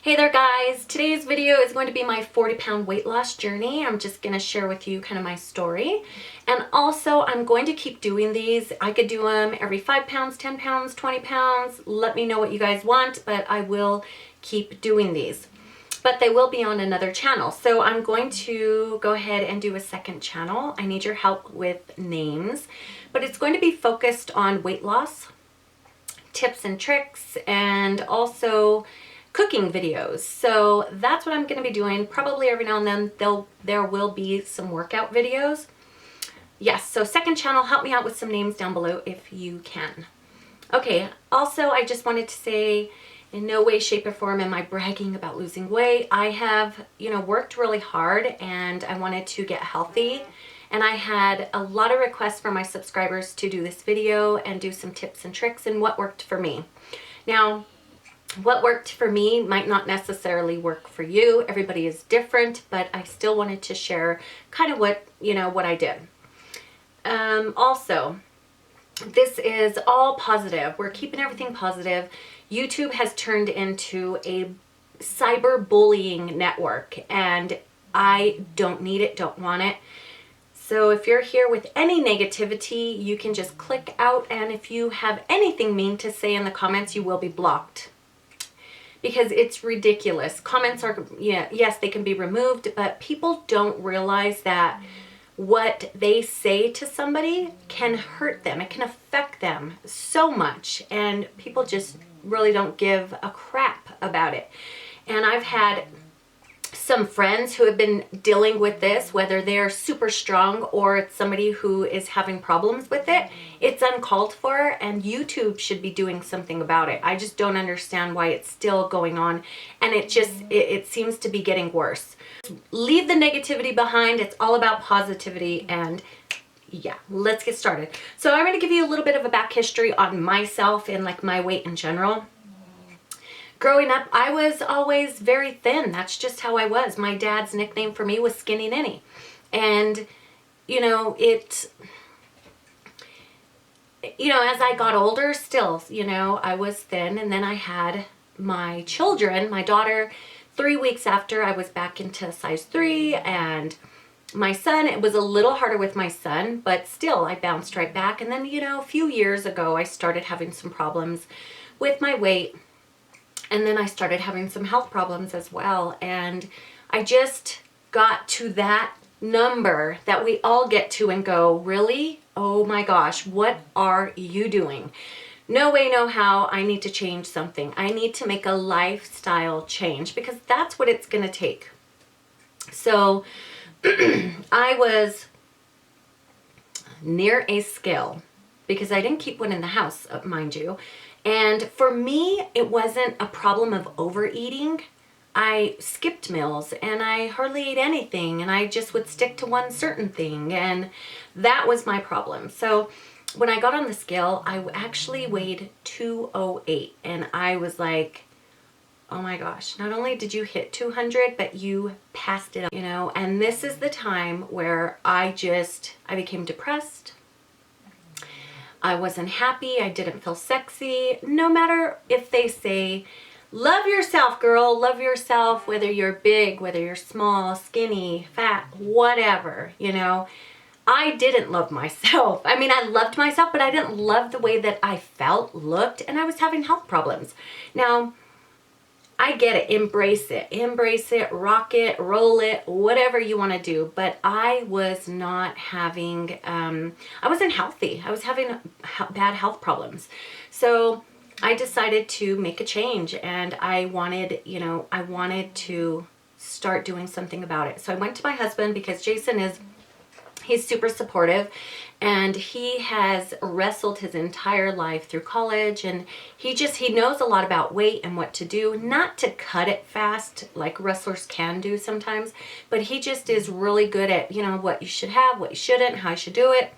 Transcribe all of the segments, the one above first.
Hey there guys, today's video is going to be my 40-pound weight loss journey. I'm just going to share with you kind of my story. And also I'm going to keep doing these. I could do them every 5 pounds, 10 pounds, 20 pounds. Let me know what you guys want, but I will keep doing these. But they will be on another channel. So I'm going to go ahead and do a second channel. I need your help with names, but it's going to be focused on weight loss, tips and tricks, and also cooking videos. So that's what I'm going to be doing. Probably every now and then there will be some workout videos. Yes, so second channel, help me out with some names down below if you can. Okay, also I just wanted to say, in no way, shape, or form am I bragging about losing weight. I have, worked really hard and I wanted to get healthy. And I had a lot of requests from my subscribers to do this video and do some tips and tricks and what worked for me. Now, what worked for me might not necessarily work for you. Everybody is different, but I still wanted to share kind of what I did. Also, this is all positive. We're keeping everything positive. YouTube has turned into a cyberbullying network, and I don't need it, don't want it. So if you're here with any negativity, you can just click out, and if you have anything mean to say in the comments, you will be blocked. Because it's ridiculous. Comments are, yes, they can be removed, but people don't realize that what they say to somebody can hurt them. It can affect them so much, and people just really don't give a crap about it. And I've had some friends who have been dealing with this, whether they're super strong or it's somebody who is having problems with it. It's uncalled for, and YouTube should be doing something about it. I just don't understand why it's still going on, and it seems to be getting worse. Leave the negativity behind. It's all about positivity, and yeah, let's get started. So I'm going to give you a little bit of a back history on myself and like my weight in general. Growing up, I was always very thin. That's just how I was. My dad's nickname for me was Skinny Ninny. And, as I got older, still, I was thin. And then I had my children, my daughter, 3 weeks after I was back into size 3. And my son, it was a little harder with my son, but still I bounced right back. And then, a few years ago, I started having some problems with my weight. And then I started having some health problems as well. And I just got to that number that we all get to and go, really? Oh my gosh, what are you doing? No way, no how. I need to change something. I need to make a lifestyle change because that's what it's going to take. So I was near a scale because I didn't keep one in the house, mind you. And for me, it wasn't a problem of overeating. I skipped meals and I hardly ate anything, and I just would stick to one certain thing, and that was my problem. So when I got on the scale, I actually weighed 208, and I was like, oh my gosh, not only did you hit 200, but you passed it, and this is the time where I became depressed. I wasn't happy. I didn't feel sexy. No matter if they say, love yourself, girl, love yourself, whether you're big, whether you're small, skinny, fat, whatever, I didn't love myself. I mean, I loved myself, but I didn't love the way that I felt, looked, and I was having health problems. Now, I get it. Embrace it, rock it, roll it, whatever you want to do. But I was not having, I wasn't healthy. I was having bad health problems. So I decided to make a change, and I wanted to start doing something about it. So I went to my husband because Jason he's super supportive, and he has wrestled his entire life through college, and he knows a lot about weight and what to do, not to cut it fast like wrestlers can do sometimes, but he just is really good at, what you should have, what you shouldn't, how you should do it.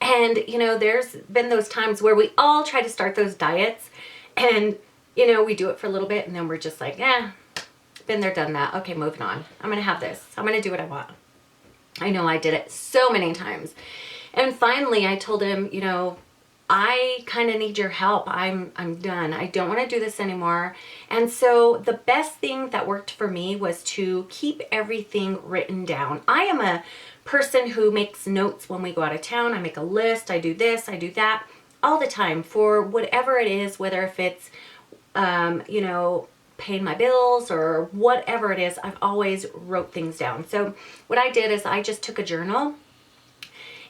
And, there's been those times where we all try to start those diets, and, we do it for a little bit, and then we're just like, been there, done that. Okay, moving on. I'm going to have this. I'm going to do what I want. I know I did it so many times. And finally I told him, I kind of need your help. I'm done. I don't want to do this anymore. And so the best thing that worked for me was to keep everything written down. I am a person who makes notes when we go out of town. I make a list. I do this, I do that all the time for whatever it is, whether if it's, you know, paying my bills or whatever it is, I've always wrote things down. So what I did is I just took a journal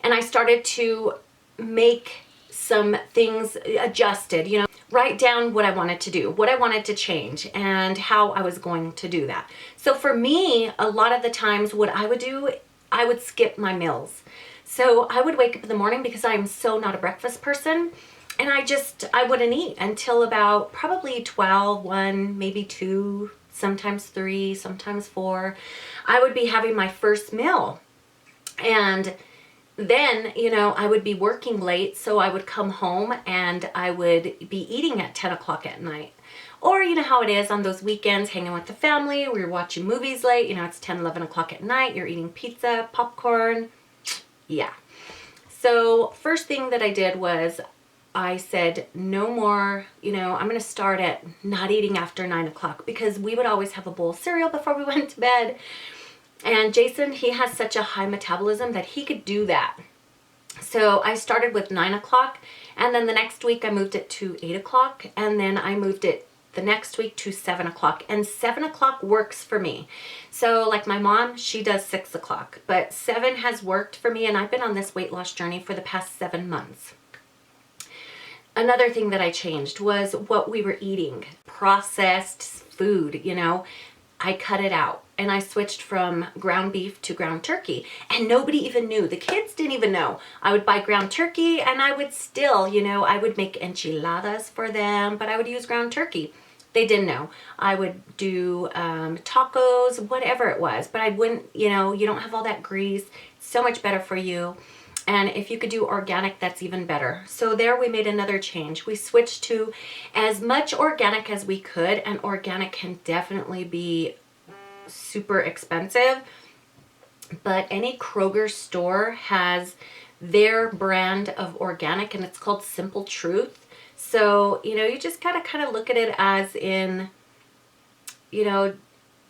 and I started to make some things adjusted, you know, write down what I wanted to do, what I wanted to change, and how I was going to do that. So for me, a lot of the times what I would do, I would skip my meals. So I would wake up in the morning because I'm so not a breakfast person. And I wouldn't eat until about probably 12, 1, maybe 2, sometimes 3, sometimes 4. I would be having my first meal. And then, you know, I would be working late, so I would come home and I would be eating at 10 o'clock at night. Or, you know how it is on those weekends, hanging with the family, we're watching movies late, you know, it's 10, 11 o'clock at night, you're eating pizza, popcorn. Yeah. So first thing that I did was I said, no more, you know, I'm going to start at not eating after 9 o'clock, because we would always have a bowl of cereal before we went to bed. And Jason, he has such a high metabolism that he could do that. So I started with 9 o'clock, and then the next week I moved it to 8 o'clock, and then I moved it the next week to 7 o'clock. And 7 o'clock works for me. So like my mom, she does 6 o'clock, but 7 has worked for me, and I've been on this weight loss journey for the past 7 months. Another thing that I changed was what we were eating. Processed food, you know, I cut it out and I switched from ground beef to ground turkey, and nobody even knew. The kids didn't even know. I would buy ground turkey and I would still, you know, I would make enchiladas for them, but I would use ground turkey. They didn't know. I would do tacos, whatever it was, but I wouldn't, you know, you don't have all that grease. It's so much better for you. And if you could do organic, that's even better. So there we made another change. We switched to as much organic as we could, and organic can definitely be super expensive. But any Kroger store has their brand of organic, and it's called Simple Truth. So, you know, you just gotta kind of look at it as in, you know,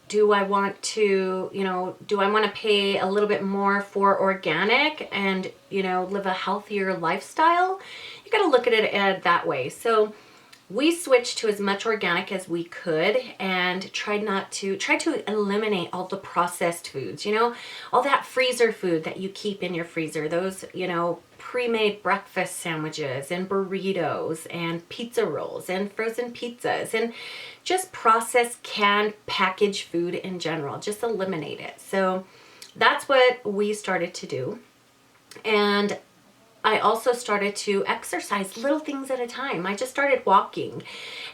do I want to, you know, do I want to pay a little bit more for organic and, you know, live a healthier lifestyle? You got to look at it that way. So we switched to as much organic as we could and try to eliminate all the processed foods, you know, all that freezer food that you keep in your freezer, those, you know, pre-made breakfast sandwiches and burritos and pizza rolls and frozen pizzas and just processed canned packaged food in general. Just eliminate it. So that's what we started to do. And I also started to exercise little things at a time. I just started walking.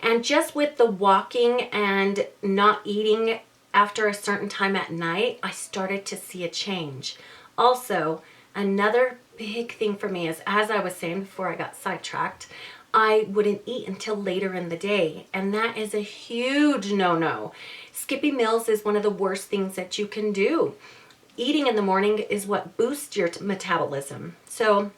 And just with the walking and not eating after a certain time at night, I started to see a change. Also, another big thing for me is, as I was saying before I got sidetracked, I wouldn't eat until later in the day. And that is a huge no-no. Skipping meals is one of the worst things that you can do. Eating in the morning is what boosts your metabolism. So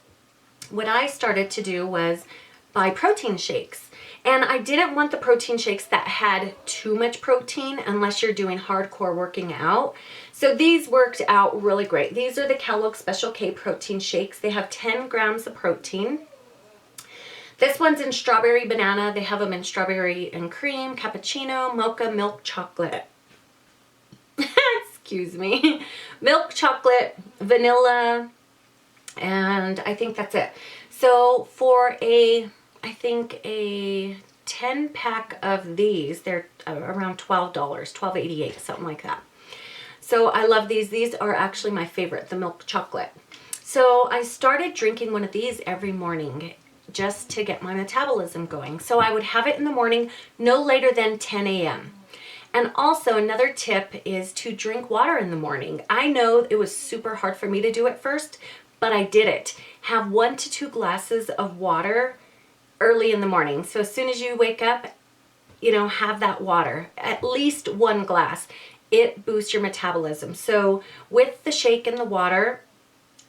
what I started to do was buy protein shakes. And I didn't want the protein shakes that had too much protein unless you're doing hardcore working out. So these worked out really great. These are the Kellogg's Special K protein shakes. They have 10 grams of protein. This one's in strawberry banana. They have them in strawberry and cream, cappuccino, mocha, milk chocolate. Excuse me. Milk chocolate, vanilla, and I think that's it. So for I think a 10 pack of these, they're around $12, $12.88, something like that. So I love these. These are actually my favorite, the milk chocolate. So I started drinking one of these every morning just to get my metabolism going. So I would have it in the morning, no later than 10 a.m. And also another tip is to drink water in the morning. I know it was super hard for me to do at first, but I did it. Have 1 to 2 glasses of water early in the morning. So as soon as you wake up, you know, have that water, at least 1 glass. It boosts your metabolism. So with the shake and the water,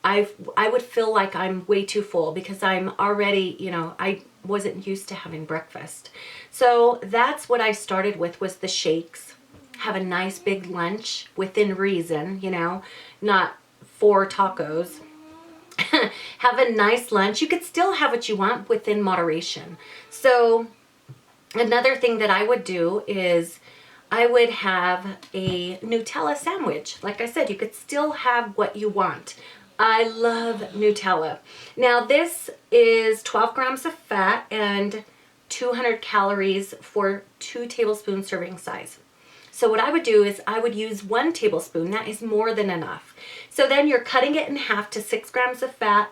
I would feel like I'm way too full because I'm already, I wasn't used to having breakfast. So that's what I started with, was the shakes. Have a nice big lunch within reason, not 4 tacos. Have a nice lunch. You could still have what you want within moderation. So another thing that I would do is I would have a Nutella sandwich. Like I said, you could still have what you want. I love Nutella. Now this is 12 grams of fat and 200 calories for 2 tablespoon serving size. So what I would do is I would use 1 tablespoon. That is more than enough. So then you're cutting it in half to 6 grams of fat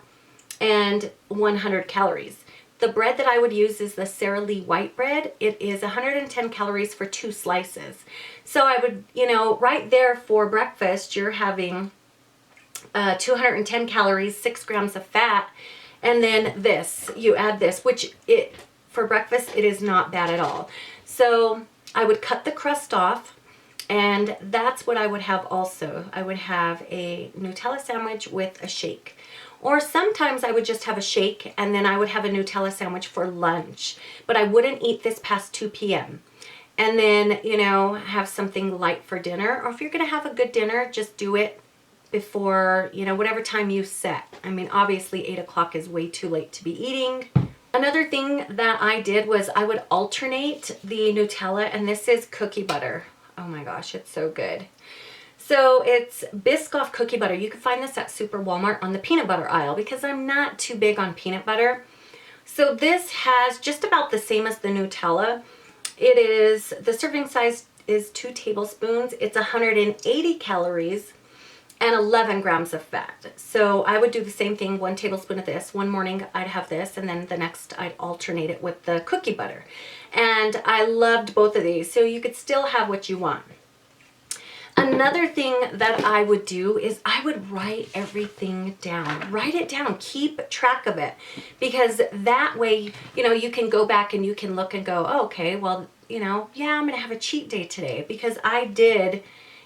and 100 calories. The bread that I would use is the Sara Lee white bread. It is 110 calories for 2 slices. So I would, right there for breakfast, you're having 210 calories, 6 grams of fat, and then this, you add this, which for breakfast, it is not bad at all. So I would cut the crust off, and that's what I would have also. I would have a Nutella sandwich with a shake. Or sometimes I would just have a shake and then I would have a Nutella sandwich for lunch. But I wouldn't eat this past 2 p.m. And then, have something light for dinner. Or if you're going to have a good dinner, just do it before, whatever time you set. I mean, obviously 8 o'clock is way too late to be eating. Another thing that I did was I would alternate the Nutella, and this is cookie butter. Oh my gosh, it's so good. So it's Biscoff cookie butter. You can find this at Super Walmart on the peanut butter aisle because I'm not too big on peanut butter. So this has just about the same as the Nutella. The serving size is 2 tablespoons. It's 180 calories and 11 grams of fat. So I would do the same thing, 1 tablespoon of this. One morning I'd have this, and then the next I'd alternate it with the cookie butter. And I loved both of these. So you could still have what you want. Another thing that I would do is I would write everything down. Write it down. Keep track of it. Because that way, you can go back and you can look and go, oh, okay, well, yeah, I'm going to have a cheat day today because I did,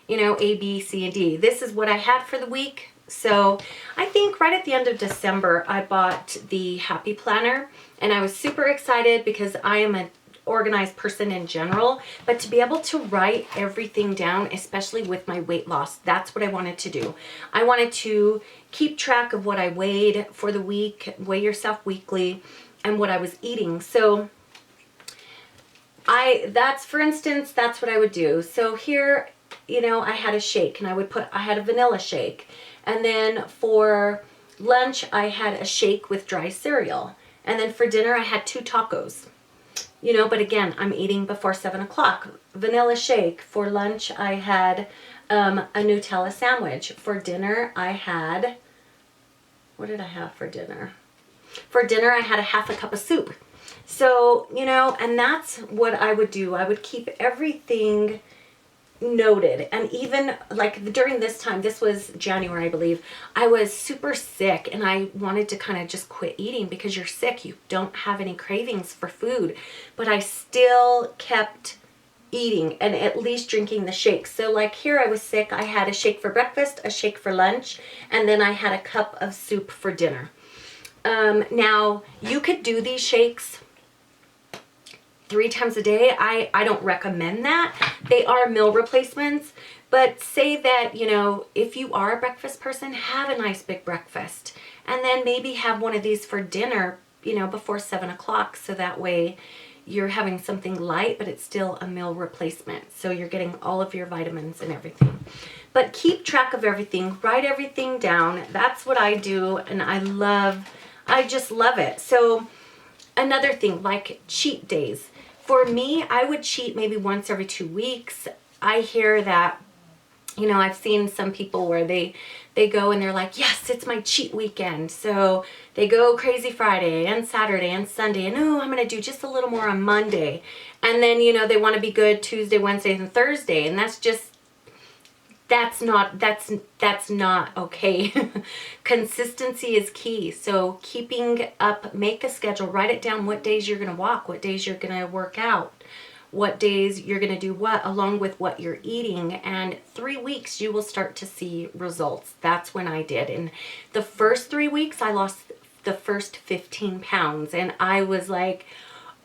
A, B, C, and D. This is what I had for the week. So I think right at the end of December, I bought the Happy Planner, and I was super excited because I am an organized person in general, but to be able to write everything down, especially with my weight loss, that's what I wanted to do. I wanted to keep track of what I weighed for the week, weigh yourself weekly, and what I was eating. So for instance, that's what I would do. So here, I had a shake, and I had a vanilla shake. And then for lunch, I had a shake with dry cereal. And then for dinner, I had 2 tacos. But again, I'm eating before 7 o'clock. Vanilla shake. For lunch, I had a Nutella sandwich. For dinner, I had, what did I have for dinner? For dinner, I had a half a cup of soup. So, and that's what I would do. I would keep everything noted. And even like during this time, this was January, I believe, I was super sick and I wanted to kind of just quit eating because you're sick. You don't have any cravings for food, but I still kept eating and at least drinking the shakes. So like here I was sick. I had a shake for breakfast, a shake for lunch, and then I had a cup of soup for dinner. Now you could do these shakes 3 times a day. I don't recommend that. They are meal replacements, but say that, if you are a breakfast person, have a nice big breakfast and then maybe have one of these for dinner, before 7 o'clock. So that way you're having something light, but it's still a meal replacement. So you're getting all of your vitamins and everything. But keep track of everything, write everything down. That's what I do. And I just love it. So another thing, like cheat days. For me, I would cheat maybe once every 2 weeks. I hear that, I've seen some people where they go and they're like, yes, it's my cheat weekend. So they go crazy Friday and Saturday and Sunday. And I'm going to do just a little more on Monday. And then, they want to be good Tuesday, Wednesday, and Thursday. And that's not okay. Consistency is key. So keeping up, make a schedule, write it down what days you're going to walk, what days you're going to work out, what days you're going to do what, along with what you're eating. And 3 weeks, you will start to see results. That's when I did. In the first 3 weeks, I lost the first 15 pounds. And I was like,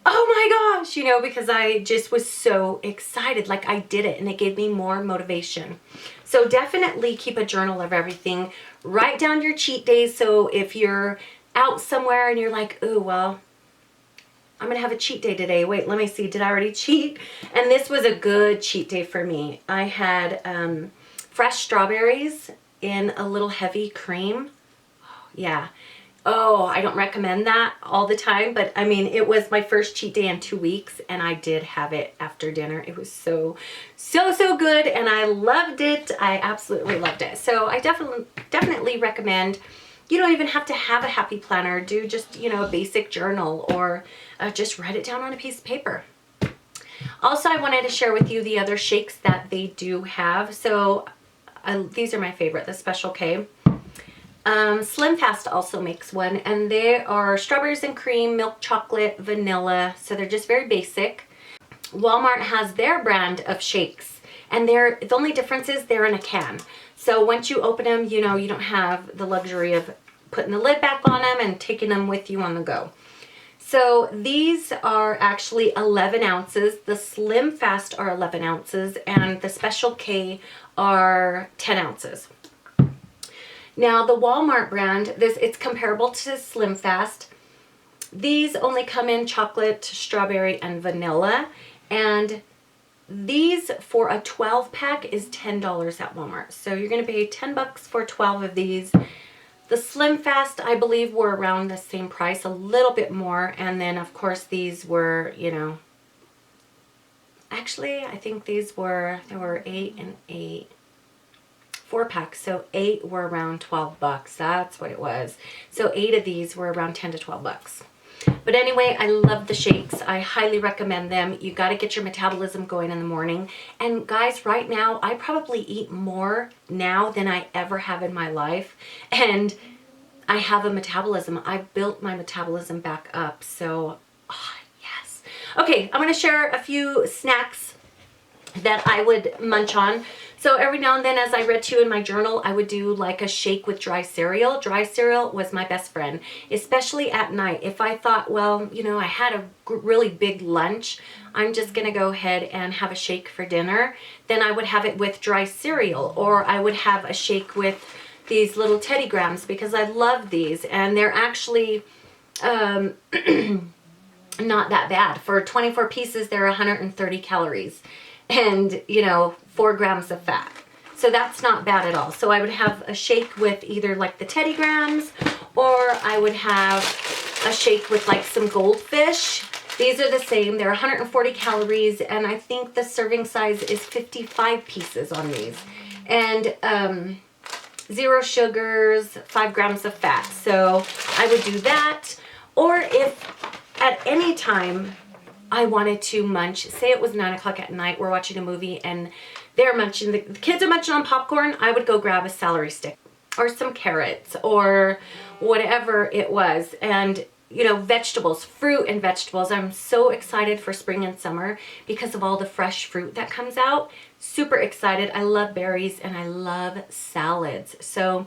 oh my gosh, you know, because I just was so excited. Like, I did it, and it gave me more motivation. So definitely keep a journal of everything. Write down your cheat days. So if you're out somewhere and you're like, oh, well, I'm going to have a cheat day today. Wait, let me see. Did I already cheat? And this was a good cheat day for me. I had fresh strawberries in a little heavy cream. Yeah. Oh, I don't recommend that all the time, but I mean, it was my first cheat day in 2 weeks, and I did have it after dinner. It was so good, and I loved it. I absolutely loved it. So I definitely recommend. You don't even have to have a happy planner. Do just, you know, a basic journal, or just write it down on a piece of paper. Also, I wanted to share with you the other shakes that they do have. So these are my favorite, the Special K. Slim Fast also makes one, and they are strawberries and cream, milk chocolate, vanilla. So they're just very basic. Walmart has their brand of shakes, and the only difference is they're in a can. So once you open them, you know, you don't have the luxury of putting the lid back on them and taking them with you on the go. So these are actually 11 ounces. The Slim Fast are 11 ounces, and the Special K are 10 ounces. Now the Walmart brand, it's comparable to Slim Fast. These only come in chocolate, strawberry, and vanilla. And these for a 12 pack is $10 at Walmart. So you're going to pay 10 bucks for 12 of these. The Slim Fast, I believe, were around the same price, a little bit more. And then, of course, these were, you know, actually, I think these were, there were 8 and 8. 4 packs, so 8 were around 12 bucks. That's what it was. So 8 of these were around 10 to 12 bucks. But anyway, I love the shakes. I highly recommend them. You got to get your metabolism going in the morning. And guys, right now, I probably eat more now than I ever have in my life. And I have a metabolism. I built my metabolism back up. So, yes. Okay, I'm going to share a few snacks that I would munch on. So every now and then, as I read to you in my journal, I would do like a shake with dry cereal. Dry cereal was my best friend, especially at night. If I thought, well, you know, I had a really big lunch, I'm just going to go ahead and have a shake for dinner, then I would have it with dry cereal, or I would have a shake with these little Teddy Grahams, because I love these, and they're actually not that bad. For 24 pieces, they're 130 calories. And, you know, 4 grams of fat. So that's not bad at all. So I would have a shake with either like the Teddy Grahams, or I would have a shake with like some goldfish. These are the same. They're 140 calories, and I think the serving size is 55 pieces on these. And 0 sugars, 5 grams of fat. So I would do that. Or if at any time I wanted to munch, say it was 9 o'clock at night, we're watching a movie and they're munching, the kids are munching on popcorn, I would go grab a celery stick or some carrots or whatever it was. And, you know, vegetables, fruit and vegetables. I'm so excited for spring and summer because of all the fresh fruit that comes out. Super excited. I love berries and I love salads. So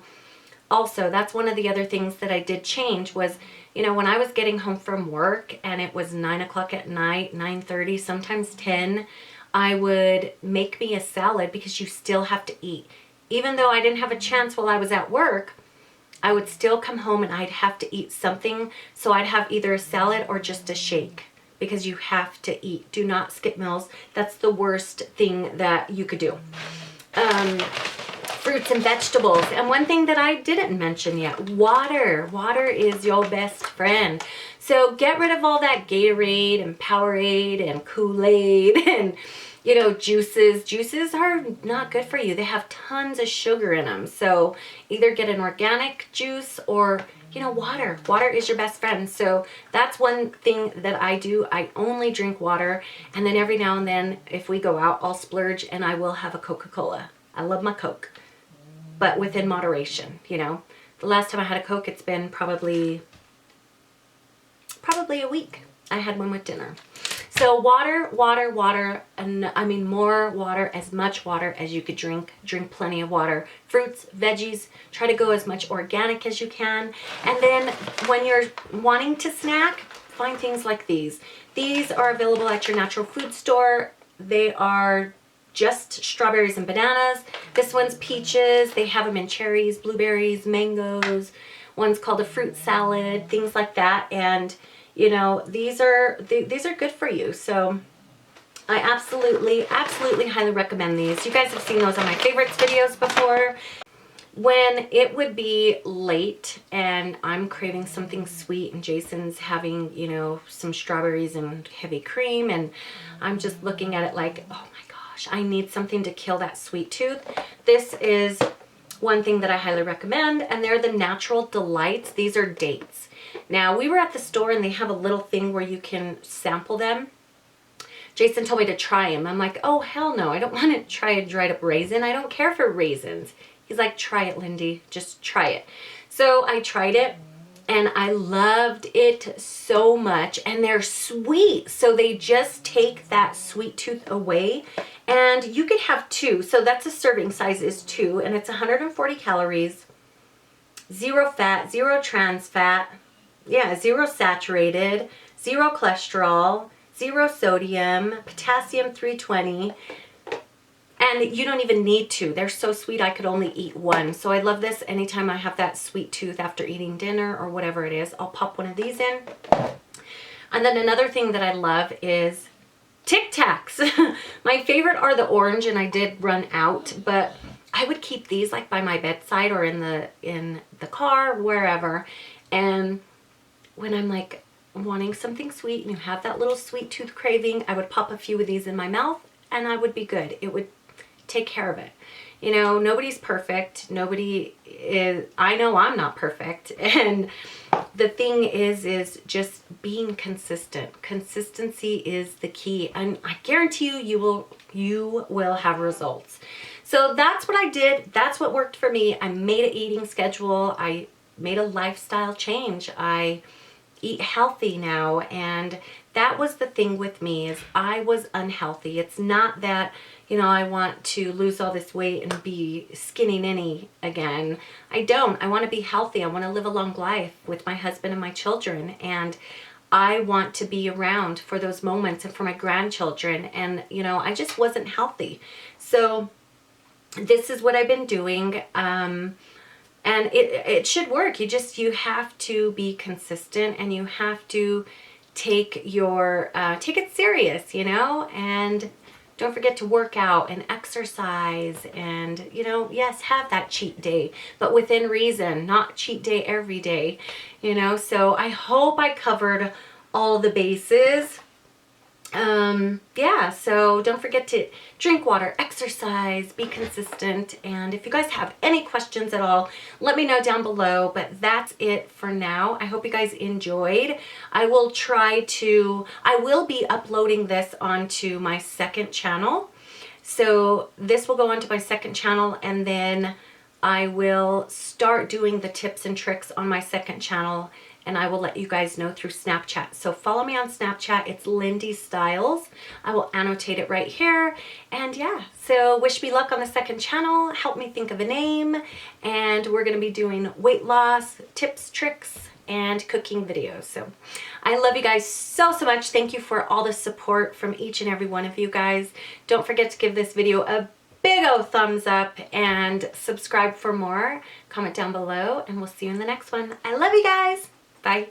also, that's one of the other things that I did change was, you know, when I was getting home from work and it was 9 o'clock at night, 9:30, sometimes 10, I would make me a salad, because you still have to eat. Even though I didn't have a chance while I was at work, I would still come home and I'd have to eat something. So I'd have either a salad or just a shake, because you have to eat. Do not skip meals. That's the worst thing that you could do. Fruits and vegetables. And one thing that I didn't mention yet, water. Water is your best friend. So get rid of all that Gatorade and Powerade and Kool-Aid and, you know, juices. Juices are not good for you. They have tons of sugar in them. So either get an organic juice or, you know, water. Water is your best friend. So that's one thing that I do. I only drink water. And then every now and then, if we go out, I'll splurge and I will have a Coca-Cola. I love my Coke, but within moderation, you know. The last time I had a Coke, it's been probably a week. I had one with dinner. So water, water, water, and I mean more water, as much water as you could drink. Drink plenty of water. Fruits, veggies, try to go as much organic as you can. And then when you're wanting to snack, find things like these. These are available at your natural food store. They are just strawberries and bananas. This one's peaches. They have them in cherries, blueberries, mangoes. One's called a fruit salad, things like that. And you know, these are good for you. So I absolutely highly recommend these. You guys have seen those on my favorites videos before. When it would be late and I'm craving something sweet and Jason's having, you know, some strawberries and heavy cream, and I'm just looking at it like, oh my gosh, I need something to kill that sweet tooth. This is one thing that I highly recommend, and they're the Natural Delights. These are dates. Now, we were at the store and they have a little thing where you can sample them. Jason told me to try them. I'm like, oh, hell no. I don't want to try a dried up raisin. I don't care for raisins. He's like, try it, Lindy. Just try it. So I tried it and I loved it so much. And they're sweet. So they just take that sweet tooth away. And you could have 2. So that's a serving size is 2. And it's 140 calories. 0 fat, 0 trans fat. Yeah, 0 saturated, 0 cholesterol, 0 sodium, potassium 320, and you don't even need to. They're so sweet I could only eat 1. So I love this anytime I have that sweet tooth after eating dinner or whatever it is. I'll pop one of these in. And then another thing that I love is Tic Tacs. My favorite are the orange, and I did run out, but I would keep these like by my bedside or in the car, wherever. And when I'm like wanting something sweet and you have that little sweet tooth craving, I would pop a few of these in my mouth and I would be good. It would take care of it. You know, nobody's perfect. Nobody is, I know I'm not perfect. And the thing is just being consistent. Consistency is the key. And I guarantee you will have results. So that's what I did. That's what worked for me. I made an eating schedule. I made a lifestyle change. I eat healthy now, and that was the thing with me, is I was unhealthy. It's not that, you know, I want to lose all this weight and be skinny ninny again. I don't. I want to be healthy. I want to live a long life with my husband and my children, and I want to be around for those moments and for my grandchildren, and you know, I just wasn't healthy. So this is what I've been doing. And it should work. You have to be consistent, and you have to take it serious, you know, and don't forget to work out and exercise, and, you know, yes, have that cheat day, but within reason, not cheat day every day, you know. So I hope I covered all the bases. Yeah, so don't forget to drink water, exercise, be consistent, and if you guys have any questions at all, let me know down below. But that's it for now. I hope you guys enjoyed. I will be uploading this onto my second channel. So this will go onto my second channel, and then I will start doing the tips and tricks on my second channel, and I will let you guys know through Snapchat. So follow me on Snapchat. It's Lindy Styles. I will annotate it right here. And yeah, so wish me luck on the second channel. Help me think of a name. And we're going to be doing weight loss, tips, tricks, and cooking videos. So I love you guys so much. Thank you for all the support from each and every one of you guys. Don't forget to give this video a big old thumbs up and subscribe for more. Comment down below, and we'll see you in the next one. I love you guys. Bye.